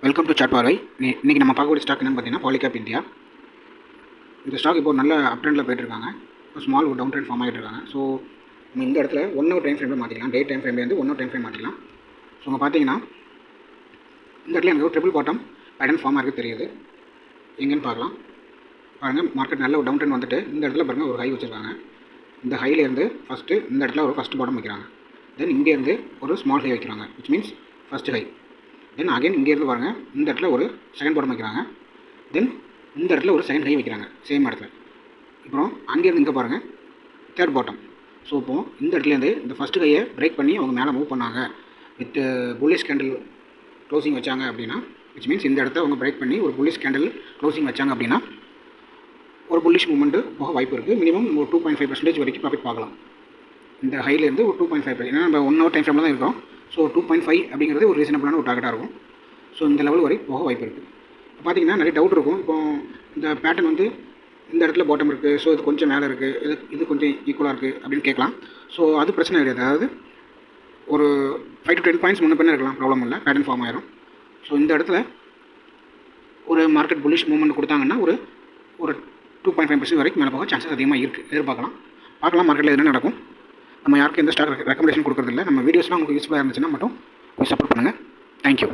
Welcome to chat பார்வை. இன்றைக்கி நம்ம பார்க்கக்கூடிய ஸ்டாக் என்னென்னு பார்த்தீங்கன்னா பாலிகேப் இந்தியா. இந்த ஸ்டாக் இப்போ நல்ல அப் ட்ரெண்டில் போயிட்டுருக்காங்க. இப்போ ஸ்மால் ஒரு டவுன் ட்ரெண்ட் ஃபார்ம் ஆகிட்டு இருக்காங்க. ஸோ நம்ம இந்த இடத்துல 1 ஹவர் டைம் ஃப்ரேமில் மாற்றிக்கலாம். டே டைம் ஃப்ரேம்லேருந்து 1 ஹவர் டைம் ஃப்ரேம் மாற்றிக்கலாம். ஸோ அங்கே பார்த்தீங்கன்னா இந்த இடத்துல எனக்கு ஒரு ட்ரிபிள் பாட்டம் பேட்டர்ன் ஃபார்ம் ஆகிறது தெரியுது. எங்கேன்னு பார்க்கலாம். பாருங்கள், மார்க்கெட் நல்ல ஒரு டவுன் ட்ரெண்ட் வந்துட்டு இந்த இடத்துல பாருங்கள் ஒரு ஹை வச்சுருக்காங்க. இந்த ஹைலேருந்து ஃபஸ்ட்டு இந்த இடத்துல ஒரு ஃபஸ்ட் பாட்டம் வைக்கிறாங்க. தென் இங்கேருந்து ஒரு ஸ்மால் ஹை வைக்கிறாங்க, which means first high. Then again இங்கேருந்து பாருங்கள், இந்த இடத்துல ஒரு செகண்ட் பாட்டம் வைக்கிறாங்க. தென் இந்த இடத்துல ஒரு செகண்ட் ஹை வைக்கிறாங்க சேம் இடத்துல. அப்புறம் அங்கேருந்து இங்கே பாருங்கள் தேர்ட் பாட்டம். ஸோ இப்போது இந்த இடத்துலேருந்து இந்த ஃபஸ்ட்டு கையை பிரேக் பண்ணி அவங்க மேலே மூவ் பண்ணாங்க வித் புல்லிஷ் கேண்டில் க்ளோசிங் வச்சாங்க அப்படின்னா, விச் மீன்ஸ் இந்த இடத்த அவங்க பிரேக் பண்ணி ஒரு புல்லிஷ் கேண்டில் க்ளோசிங் வச்சாங்க அப்படின்னா ஒரு புல்லிஷ் மூவ்மெண்ட்டு போக வாய்ப்பு இருக்குது. மினிமம் ஒரு 2.5% வரைக்கும் ப்ராஃபிட் பார்க்கலாம். இந்த ஹைலேருந்து ஒரு 2.5%. ஏன்னா நம்ம 1 ஹவர் டைம் ஃப்ரேமில் தான் இருக்கோம். ஸோ 2.5 அப்படிங்கிறது ஒரு ரீசனபிளான ஒரு டார்கெட்டாக இருக்கும். ஸோ இந்த லெவல் வரை போக வாய்ப்பு இருக்குது. இப்போ பார்த்தீங்கன்னா நிறைய டவுட் இருக்கும். இப்போ இந்த பேட்டர்ன் வந்து இந்த இடத்துல பாட்டம் இருக்குது, ஸோ இது கொஞ்சம் மேலே இருக்குது, இது கொஞ்சம் ஈக்குவலாக இருக்குது அப்படின்னு கேட்கலாம். ஸோ அது பிரச்சனை கிடையாது. அதாவது ஒரு 5 to 10 பாயிண்ட்ஸ் முன்ன பின்ன இருக்கலாம், ப்ராப்ளம் இல்லை, பேட்டர்ன் ஃபார்ம் ஆயிரும். ஸோ இந்த இடத்துல ஒரு மார்க்கெட் புல்லிஷ் மூவ்மெண்ட் கொடுத்தாங்கன்னா ஒரு 2.5% வரைக்கும் மேலே போக சான்சஸ் அதிகமாக இருக்குது. எதிர்பார்க்கலாம். பார்க்கலாம் மார்க்கெட்டில் என்ன நடக்கும். நம்ம யாருக்கும் எந்த ஸ்டாக் ரெக்கமெண்டேஷன் கொடுக்குறதில்ல. நம்ம வீடியோஸ்லாம் உங்களுக்கு யூஸ்ஃபுல்லாக இருந்துச்சுன்னா மட்டும் சப்போர்ட் பண்ணுங்கள். தேங்க்யூ.